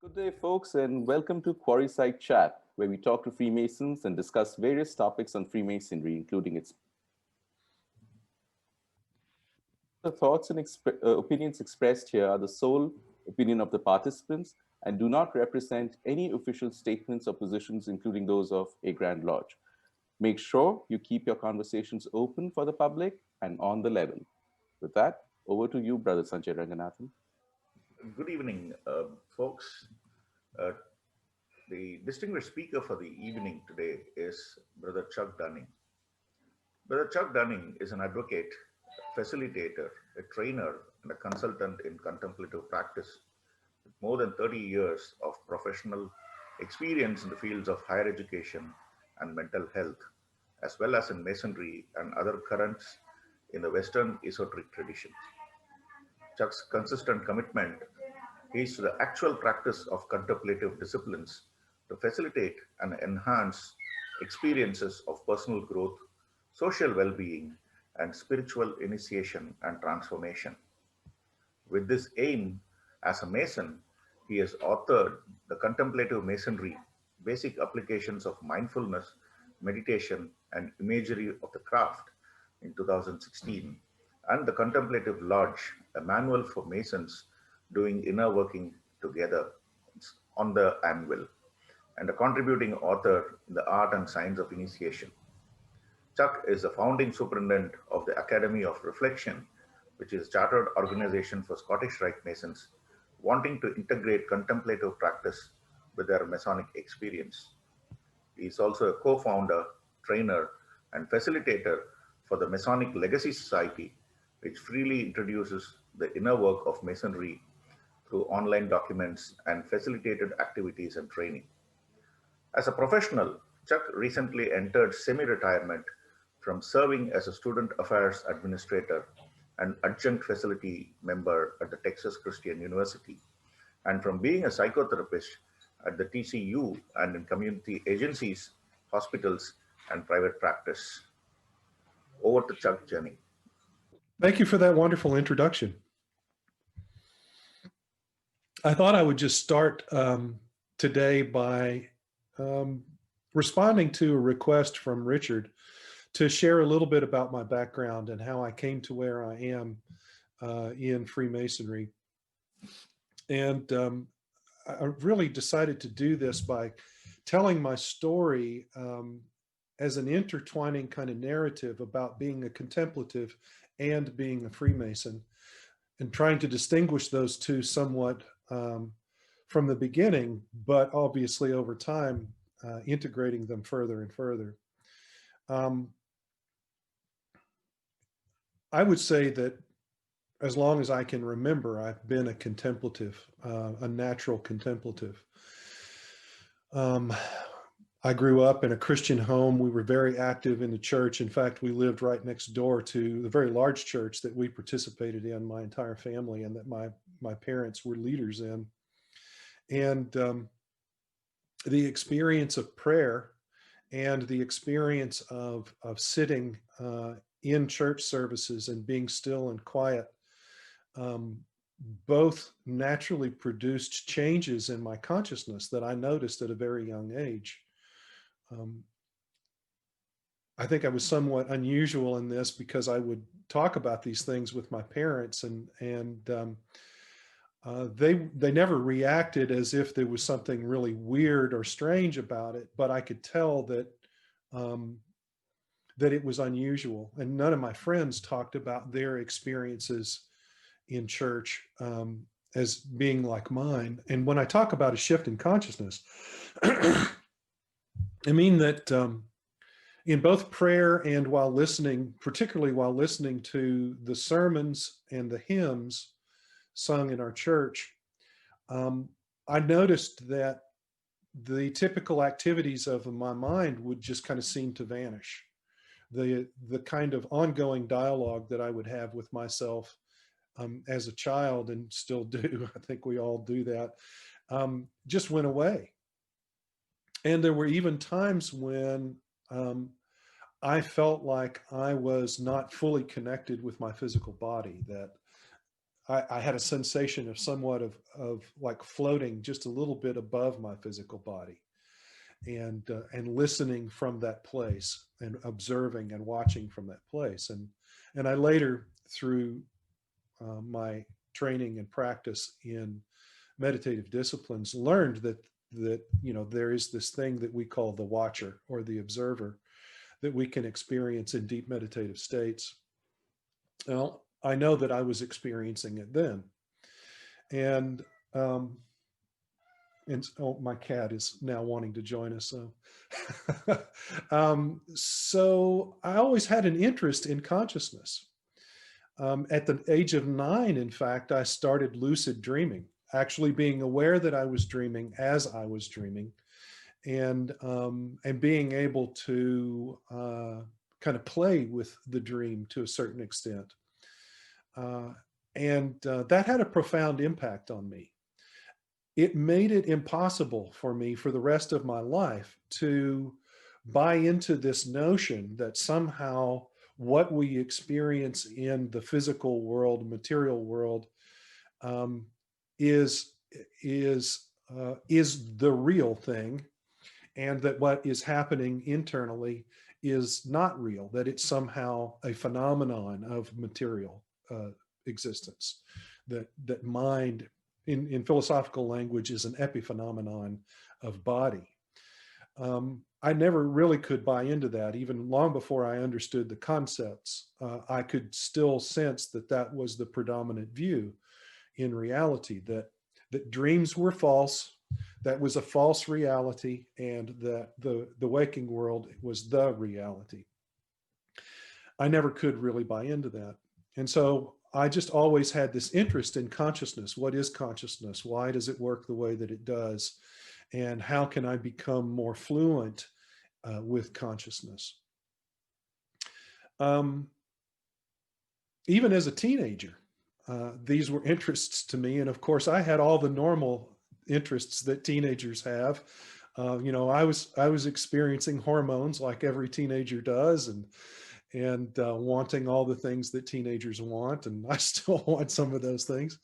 Good day, folks, and welcome to Quarry Site Chat, where we talk to Freemasons and discuss various topics on Freemasonry, including its the thoughts and opinions expressed here are the sole opinion of the participants and do not represent any official statements or positions, including those of a Grand Lodge. Make sure you keep your conversations open for the public and on the level. With that, over to you, Brother Sanjay Ranganathan. Good evening, folks. Uh, the distinguished speaker for the evening today is Brother Chuck Dunning. Brother Chuck Dunning is an advocate, facilitator, a trainer, and a consultant in contemplative practice with more than 30 years of professional experience in the fields of higher education and mental health, as well as in masonry and other currents in the Western esoteric traditions. Chuck's consistent commitment is to the actual practice of contemplative disciplines to facilitate and enhance experiences of personal growth, social well being, and spiritual initiation and transformation. With this aim, as a Mason, he has authored the Contemplative Masonry Basic Applications of Mindfulness, Meditation, and Imagery of the Craft in 2016, and the Contemplative Lodge, a manual for Masons doing inner working together on the anvil, and a contributing author in the Art and Science of Initiation. Chuck is the founding superintendent of the Academy of Reflection, which is a chartered organization for Scottish Rite Masons wanting to integrate contemplative practice with their Masonic experience. He is also a co-founder, trainer, and facilitator for the Masonic Legacy Society, which freely introduces the inner work of Masonry through online documents and facilitated activities and training. As a professional, Chuck recently entered semi-retirement from serving as a student affairs administrator and adjunct facility member at the Texas Christian University, and from being a psychotherapist at the TCU and in community agencies, hospitals, and private practice. Over to Chuck Jenny. Thank you for that wonderful introduction. I thought I would just start today by responding to a request from Richard to share a little bit about my background and how I came to where I am in Freemasonry. And I really decided to do this by telling my story as an intertwining kind of narrative about being a contemplative and being a Freemason, and trying to distinguish those two somewhat from the beginning, but obviously over time, integrating them further and further. I would say that as long as I can remember, I've been a contemplative, a natural contemplative. I grew up in a Christian home. We were very active in the church. In fact, we lived right next door to the very large church that we participated in, my entire family, and that my parents were leaders in. And the experience of prayer and the experience of sitting in church services and being still and quiet both naturally produced changes in my consciousness that I noticed at a very young age. I think I was somewhat unusual in this because I would talk about these things with my parents, and they never reacted as if there was something really weird or strange about it, but I could tell that that it was unusual. And none of my friends talked about their experiences in church as being like mine. And when I talk about a shift in consciousness, I mean that in both prayer and while listening, particularly while listening to the sermons and the hymns sung in our church, I noticed that the typical activities of my mind would just kind of seem to vanish. The kind of ongoing dialogue that I would have with myself as a child, and still do, I think we all do that, just went away. And there were even times when I felt like I was not fully connected with my physical body, that I had a sensation of somewhat of like floating just a little bit above my physical body, and listening from that place, and observing and watching from that place. And I later, through my training and practice in meditative disciplines, learned that there is this thing that we call the watcher or the observer that we can experience in deep meditative states. Well, I know that I was experiencing it then. And oh, my cat is now wanting to join us. So, so I always had an interest in consciousness. At the age of 9, in fact, I started lucid dreaming, actually being aware that I was dreaming as I was dreaming, and being able to kind of play with the dream to a certain extent. That had a profound impact on me. It made it impossible for me for the rest of my life to buy into this notion that somehow what we experience in the physical world, material world, is the real thing, and that what is happening internally is not real, that it's somehow a phenomenon of material existence, that mind, in philosophical language, is an epiphenomenon of body. I never really could buy into that. Even long before I understood the concepts, I could still sense that that was the predominant view in reality, that dreams were false, that was a false reality, and that the waking world was the reality. I never could really buy into that. And so I just always had this interest in consciousness. What is consciousness? Why does it work the way that it does? And how can I become more fluent with consciousness? Even as a teenager, these were interests to me. And of course, I had all the normal interests that teenagers have. I was experiencing hormones like every teenager does, and wanting all the things that teenagers want, and I still want some of those things.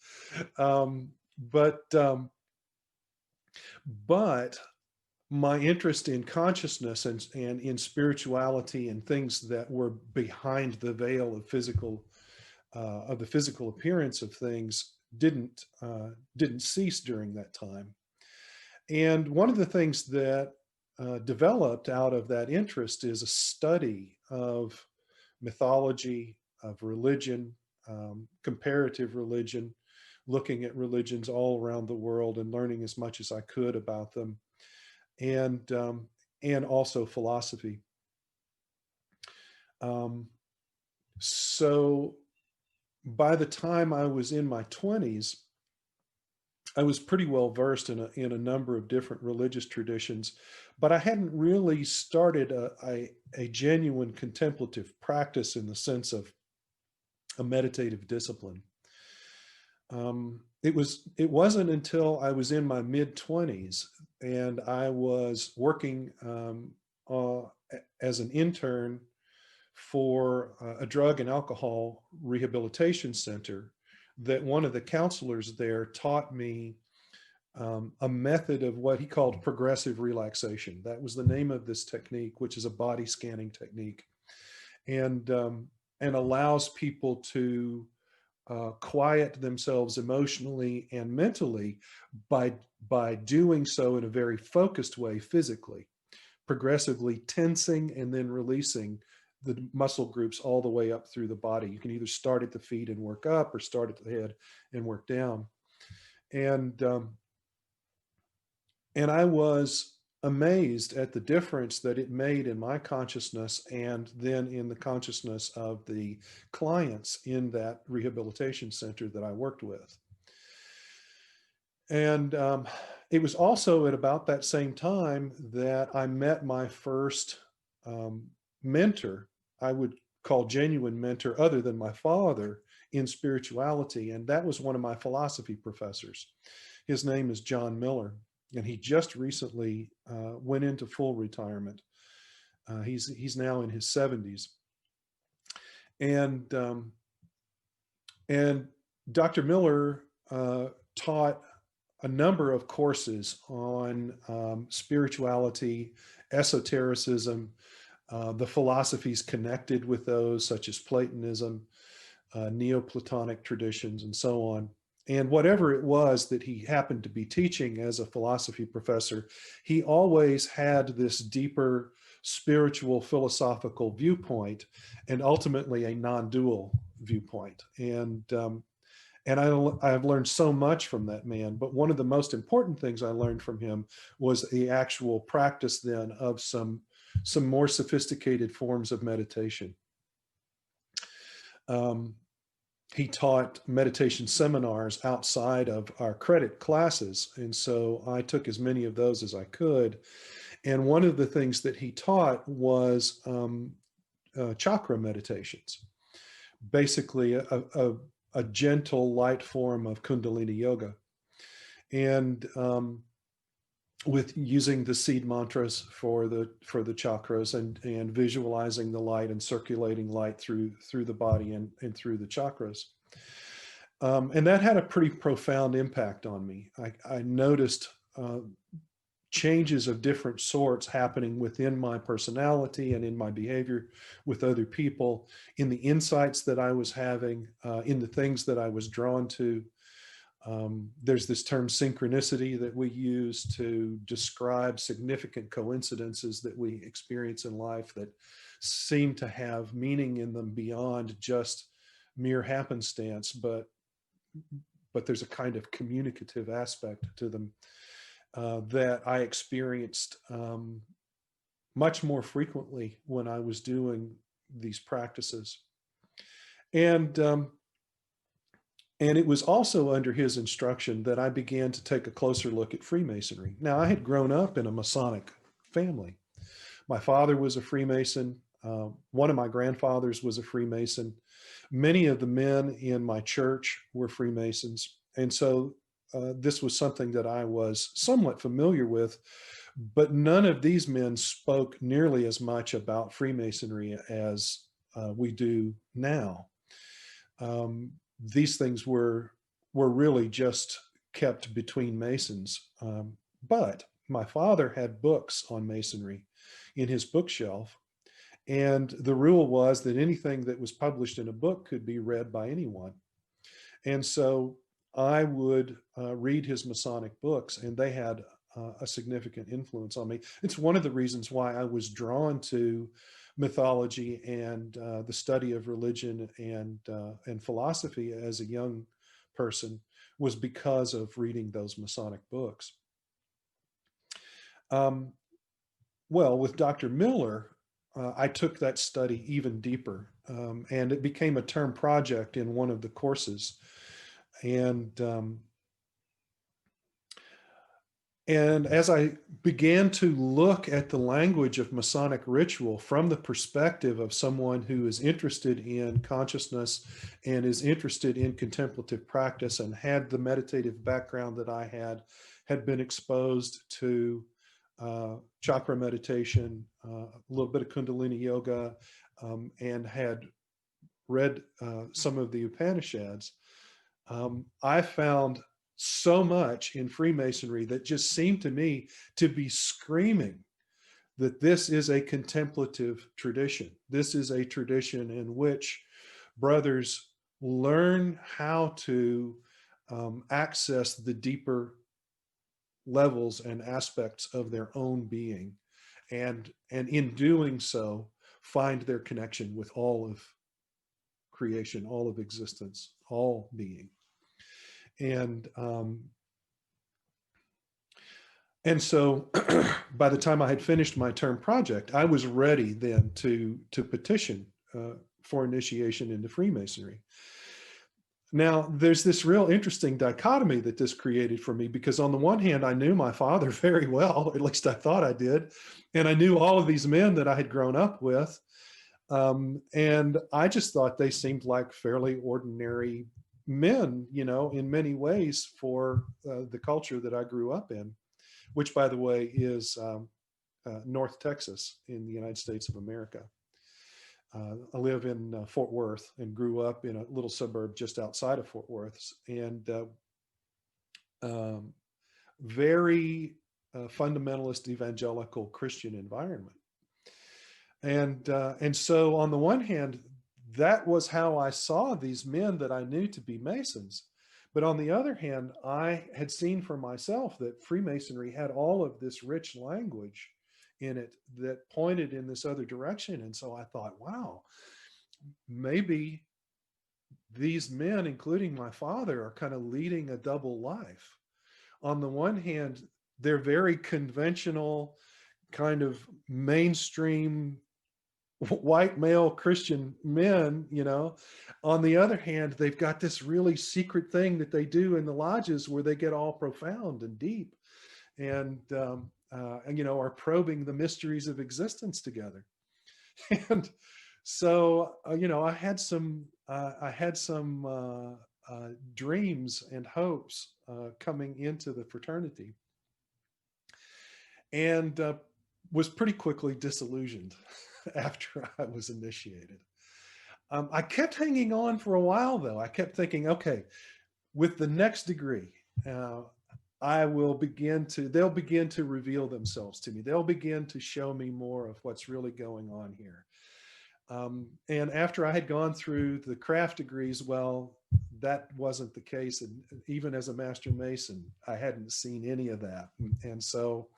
But my interest in consciousness and in spirituality and things that were behind the veil of the physical appearance of things didn't cease during that time. And one of the things that developed out of that interest is a study of mythology, of religion, comparative religion, looking at religions all around the world and learning as much as I could about them, and also philosophy. So by the time I was in my 20s, I was pretty well versed in a number of different religious traditions, but I hadn't really started a genuine contemplative practice in the sense of a meditative discipline. It wasn't until I was in my mid-20s and I was working as an intern for a drug and alcohol rehabilitation center that one of the counselors there taught me a method of what he called progressive relaxation. That was the name of this technique, which is a body scanning technique, and allows people to quiet themselves emotionally and mentally by doing so in a very focused way physically, progressively tensing and then releasing the muscle groups all the way up through the body. You can either start at the feet and work up, or start at the head and work down. And I was amazed at the difference that it made in my consciousness and then in the consciousness of the clients in that rehabilitation center that I worked with. And it was also at about that same time that I met my first mentor, I would call genuine mentor, other than my father, in spirituality. And that was one of my philosophy professors. His name is John Miller, and he just recently went into full retirement. He's now in his 70s. And Dr. Miller taught a number of courses on spirituality, esotericism, the philosophies connected with those, such as Platonism, Neoplatonic traditions, and so on. And whatever it was that he happened to be teaching as a philosophy professor, he always had this deeper spiritual philosophical viewpoint, and ultimately a non-dual viewpoint. And I've learned so much from that man. But one of the most important things I learned from him was the actual practice then of some more sophisticated forms of meditation. He taught meditation seminars outside of our credit classes. And so I took as many of those as I could. And one of the things that he taught was chakra meditations, basically a gentle, light form of Kundalini yoga. And with using the seed mantras for the chakras, and visualizing the light and circulating light through the body and through the chakras. And that had a pretty profound impact on me. I noticed changes of different sorts happening within my personality and in my behavior with other people, in the insights that I was having, in the things that I was drawn to. There's this term synchronicity that we use to describe significant coincidences that we experience in life that seem to have meaning in them beyond just mere happenstance, but there's a kind of communicative aspect to them that I experienced much more frequently when I was doing these practices. And it was also under his instruction that I began to take a closer look at Freemasonry. Now, I had grown up in a Masonic family. My father was a Freemason. One of my grandfathers was a Freemason. Many of the men in my church were Freemasons. And so this was something that I was somewhat familiar with, but none of these men spoke nearly as much about Freemasonry as we do now. These things were really just kept between Masons. But my father had books on Masonry in his bookshelf. And the rule was that anything that was published in a book could be read by anyone. And so I would read his Masonic books, and they had a significant influence on me. It's one of the reasons why I was drawn to mythology and the study of religion and philosophy as a young person, was because of reading those Masonic books. Well, with Dr. Miller, I took that study even deeper, and it became a term project in one of the courses. And as I began to look at the language of Masonic ritual from the perspective of someone who is interested in consciousness and is interested in contemplative practice, and had the meditative background that I had been exposed to chakra meditation, a little bit of Kundalini yoga, and had read some of the Upanishads, I found so much in Freemasonry that just seemed to me to be screaming that this is a contemplative tradition. This is a tradition in which brothers learn how to access the deeper levels and aspects of their own being, and in doing so find their connection with all of creation, all of existence, all being. And so by the time I had finished my term project, I was ready then to petition for initiation into Freemasonry. Now, there's this real interesting dichotomy that this created for me, because on the one hand, I knew my father very well, at least I thought I did, and I knew all of these men that I had grown up with, and I just thought they seemed like fairly ordinary men, you know, in many ways for the culture that I grew up in, which, by the way, is North Texas in the United States of America. I live in Fort Worth and grew up in a little suburb just outside of Fort Worth, and very fundamentalist evangelical Christian environment. And so on the one hand, that was how I saw these men that I knew to be Masons. But on the other hand, I had seen for myself that Freemasonry had all of this rich language in it that pointed in this other direction. And so I thought, wow, maybe these men, including my father, are kind of leading a double life. On the one hand, they're very conventional, kind of mainstream white male Christian men, you know. On the other hand, they've got this really secret thing that they do in the lodges where they get all profound and deep, and you know, are probing the mysteries of existence together. And so, you know, I had some dreams and hopes coming into the fraternity, and was pretty quickly disillusioned after I was initiated. I kept hanging on for a while, though. I kept thinking, okay, with the next degree, they'll begin to reveal themselves to me. They'll begin to show me more of what's really going on here. And after I had gone through the craft degrees, well, that wasn't the case. And even as a Master Mason, I hadn't seen any of that. And so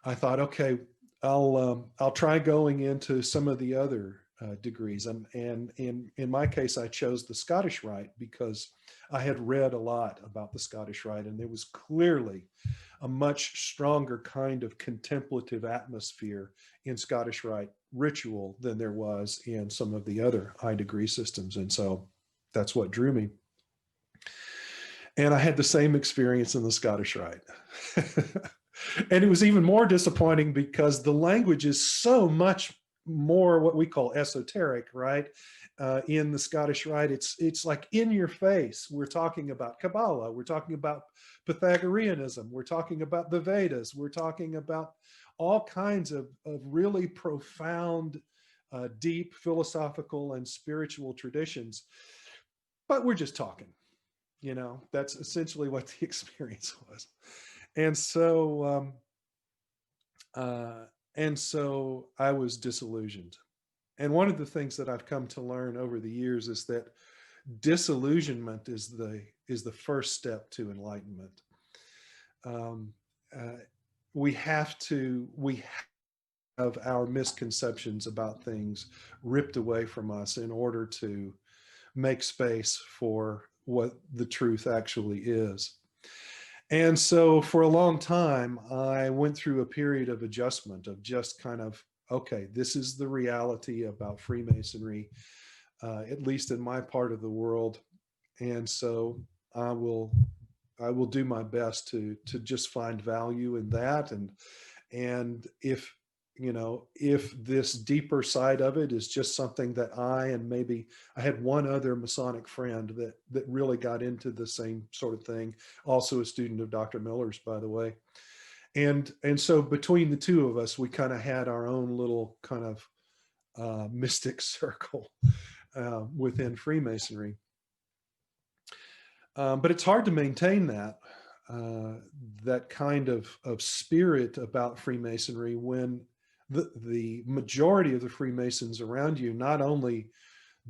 I thought, okay, I'll try going into some of the other degrees. And in my case, I chose the Scottish Rite because I had read a lot about the Scottish Rite, and there was clearly a much stronger kind of contemplative atmosphere in Scottish Rite ritual than there was in some of the other high degree systems. And so that's what drew me. And I had the same experience in the Scottish Rite. And it was even more disappointing because the language is so much more what we call esoteric, right? In the Scottish Rite, it's like in your face. We're talking about Kabbalah. We're talking about Pythagoreanism. We're talking about the Vedas. We're talking about all kinds of really profound, deep philosophical and spiritual traditions. But we're just talking, you know, that's essentially what the experience was. And so I was disillusioned. And one of the things that I've come to learn over the years is that disillusionment is the first step to enlightenment. We have our misconceptions about things ripped away from us in order to make space for what the truth actually is. And so for a long time, I went through a period of adjustment of just kind of, okay, this is the reality about Freemasonry, at least in my part of the world. And so I will do my best to just find value in that. And if, you know, if this deeper side of it is just something that and maybe I had one other Masonic friend that really got into the same sort of thing, also a student of Dr. Miller's, by the way. And so between the two of us, we kind of had our own little kind of mystic circle within Freemasonry. But it's hard to maintain that kind of spirit about Freemasonry when the majority of the Freemasons around you not only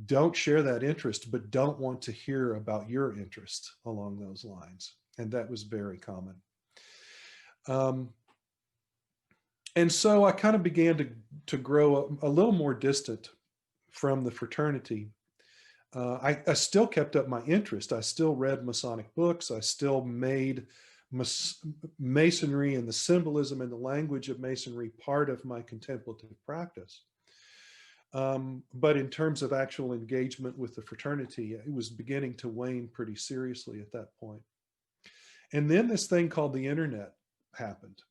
don't share that interest, but don't want to hear about your interest along those lines. And that was very common. And so I kind of began to grow a little more distant from the fraternity. I still kept up my interest. I still read Masonic books. I still made Masonry and the symbolism and the language of Masonry part of my contemplative practice. But in terms of actual engagement with the fraternity, it was beginning to wane pretty seriously at that point. And then this thing called the internet happened.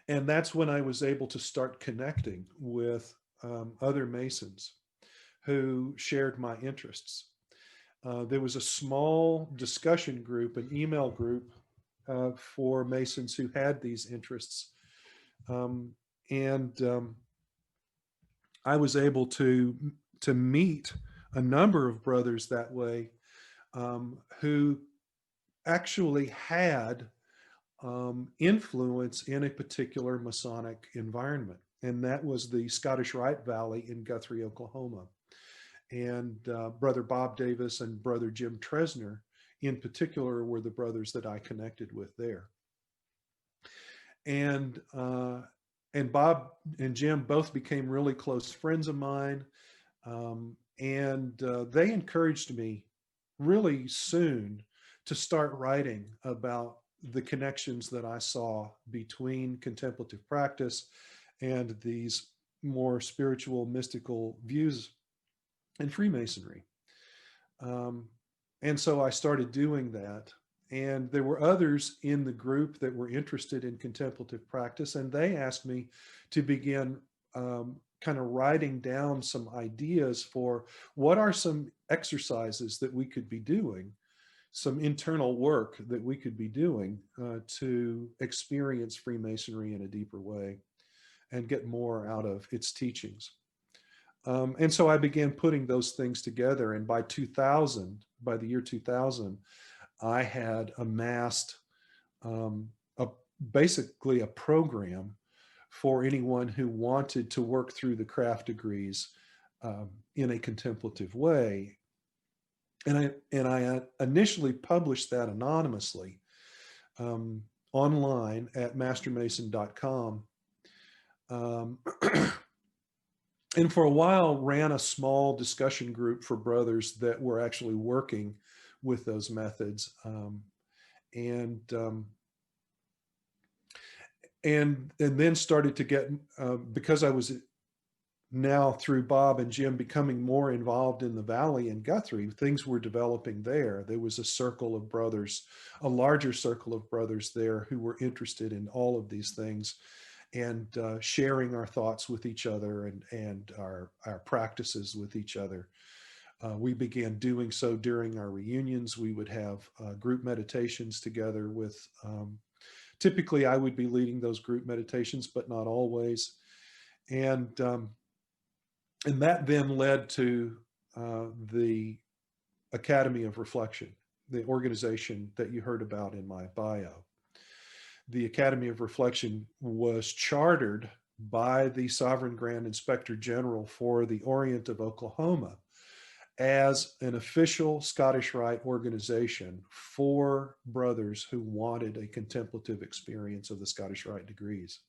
And that's when I was able to start connecting with other Masons who shared my interests. There was a small discussion group, an email group for Masons who had these interests. I was able to meet a number of brothers that way, who actually had influence in a particular Masonic environment. And that was the Scottish Rite Valley in Guthrie, Oklahoma. And Brother Bob Davis and Brother Jim Tresner, in particular, were the brothers that I connected with there. And Bob and Jim both became really close friends of mine. And they encouraged me really soon to start writing about the connections that I saw between contemplative practice and these more spiritual, mystical views in Freemasonry. And so I started doing that. And there were others in the group that were interested in contemplative practice, and they asked me to begin kind of writing down some ideas for what are some exercises that we could be doing, some internal work that we could be doing to experience Freemasonry in a deeper way and get more out of its teachings. And so I began putting those things together. And by the year 2000, I had amassed basically a program for anyone who wanted to work through the craft degrees in a contemplative way. And I initially published that anonymously online at mastermason.com. And for a while ran a small discussion group for brothers that were actually working with those methods. And then started to get, because I was now through Bob and Jim becoming more involved in the Valley and Guthrie, things were developing there. There was a circle of brothers, a larger circle of brothers there who were interested in all of these things, and sharing our thoughts with each other and our practices with each other. We began doing so during our reunions. We would have group meditations together with, typically I would be leading those group meditations, but not always. And that then led to the Academy of Reflection, the organization that you heard about in my bio. The Academy of Reflection was chartered by the Sovereign Grand Inspector General for the Orient of Oklahoma as an official Scottish Rite organization for brothers who wanted a contemplative experience of the Scottish Rite degrees.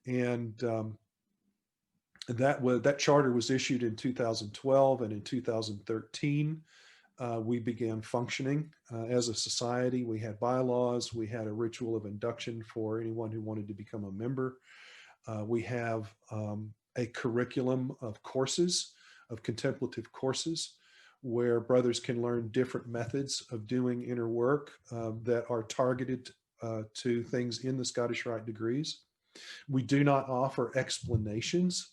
And that charter was issued in 2012, and in 2013, we began functioning as a society. We had bylaws. We had a ritual of induction for anyone who wanted to become a member. We have a curriculum of courses, of contemplative courses, where brothers can learn different methods of doing inner work that are targeted to things in the Scottish Rite degrees. We do not offer explanations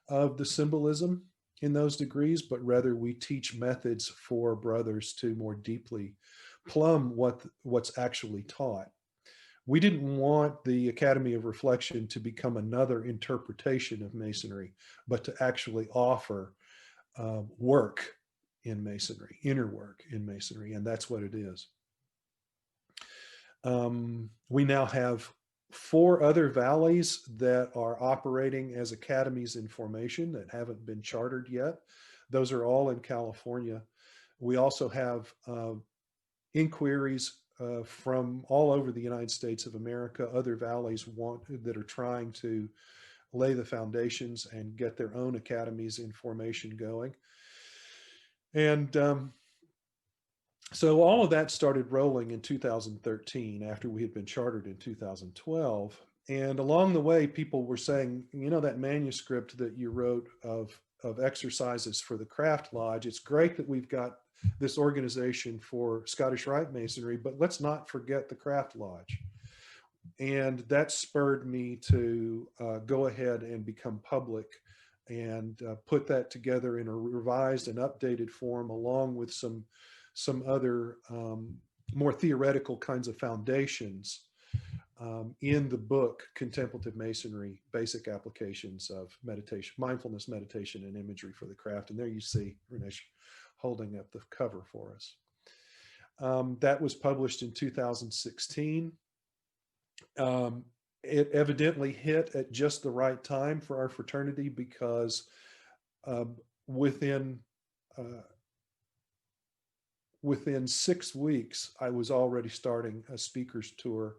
of the symbolism in those degrees, but rather we teach methods for brothers to more deeply plumb what's actually taught. We didn't want the Academy of Reflection to become another interpretation of Masonry, but to actually offer work in Masonry, inner work in Masonry, and that's what it is. We now have 4 other valleys that are operating as academies in formation that haven't been chartered yet. Those are all in California. We also have inquiries from all over the United States of America, other valleys that are trying to lay the foundations and get their own academies in formation going. And so all of that started rolling in 2013 after we had been chartered in 2012. And along the way, people were saying, you know, that manuscript that you wrote of exercises for the Craft Lodge, it's great that we've got this organization for Scottish Rite Masonry, but let's not forget the Craft Lodge. And that spurred me to go ahead and become public and put that together in a revised and updated form, along with some other more theoretical kinds of foundations in the book, Contemplative Masonry, Basic Applications of Meditation, Mindfulness, Meditation, and Imagery for the Craft. And there you see Ranesh holding up the cover for us. That was published in 2016. It evidently hit at just the right time for our fraternity, because within 6 weeks, I was already starting a speaker's tour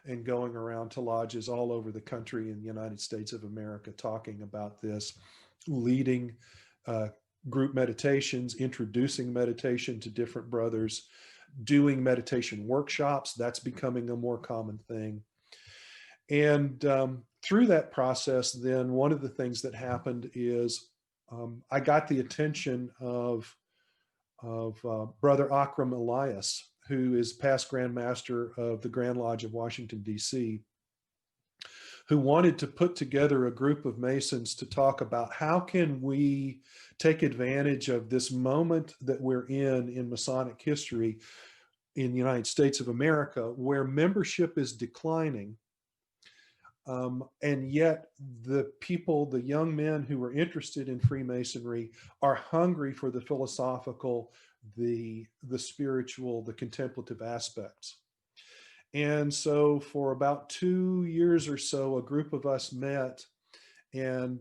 and going around to lodges all over the country in the United States of America, talking about this, leading group meditations, introducing meditation to different brothers, doing meditation workshops. That's becoming a more common thing. And through that process, then one of the things that happened is I got the attention of Brother Akram Elias, who is past Grand Master of the Grand Lodge of Washington, D.C., who wanted to put together a group of Masons to talk about how can we take advantage of this moment that we're in Masonic history in the United States of America, where membership is declining. And yet the people, the young men who are interested in Freemasonry, are hungry for the philosophical, the spiritual, the contemplative aspects. And so for about 2 years or so, a group of us met and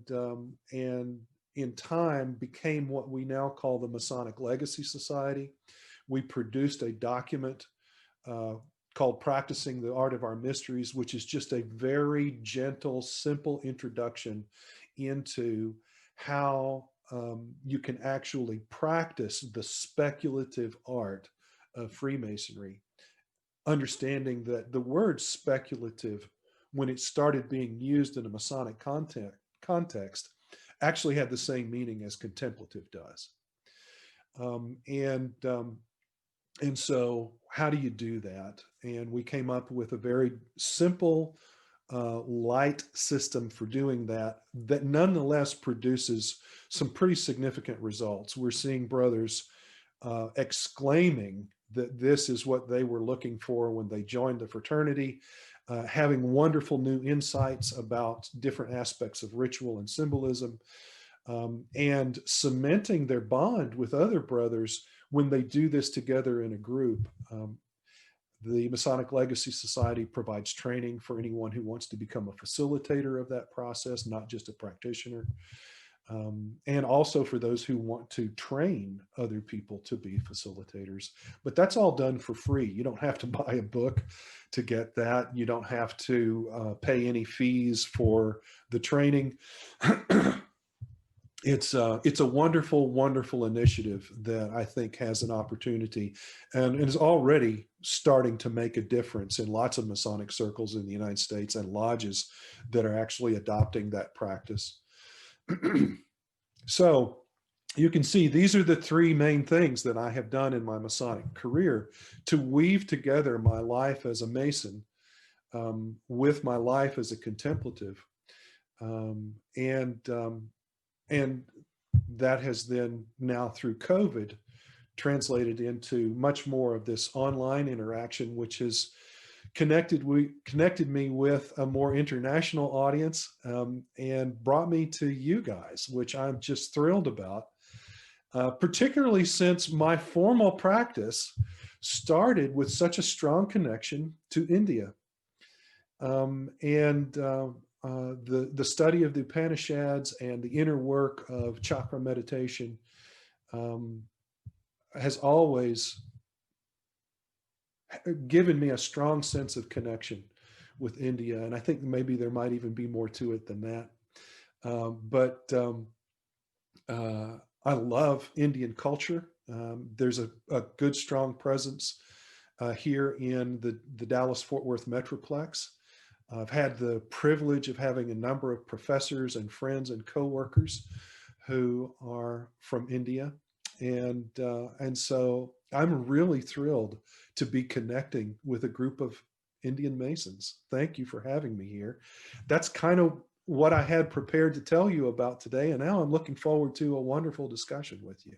in time became what we now call the Masonic Legacy Society. We produced a document called Practicing the Art of Our Mysteries, which is just a very gentle, simple introduction into how you can actually practice the speculative art of Freemasonry, understanding that the word speculative, when it started being used in a Masonic context, actually had the same meaning as contemplative does. And so how do you do that? And we came up with a very simple, light system for doing that, that nonetheless produces some pretty significant results. We're seeing brothers exclaiming that this is what they were looking for when they joined the fraternity, having wonderful new insights about different aspects of ritual and symbolism, and cementing their bond with other brothers when they do this together in a group. The Masonic Legacy Society provides training for anyone who wants to become a facilitator of that process, not just a practitioner. And also for those who want to train other people to be facilitators. But that's all done for free. You don't have to buy a book to get that. You don't have to pay any fees for the training. It's a wonderful, wonderful initiative that I think has an opportunity and is already starting to make a difference in lots of Masonic circles in the United States and lodges that are actually adopting that practice. So you can see these are the three main things that I have done in my Masonic career to weave together my life as a Mason with my life as a contemplative. And that has then now through COVID translated into much more of this online interaction, which has connected me with a more international audience and brought me to you guys, which I'm just thrilled about, particularly since my formal practice started with such a strong connection to India. The study of the Upanishads and the inner work of chakra meditation has always given me a strong sense of connection with India. And I think maybe there might even be more to it than that. I love Indian culture. There's a good, strong presence here in the Dallas-Fort Worth Metroplex. I've had the privilege of having a number of professors and friends and coworkers who are from India. And so I'm really thrilled to be connecting with a group of Indian Masons. Thank you for having me here. That's kind of what I had prepared to tell you about today. And now I'm looking forward to a wonderful discussion with you.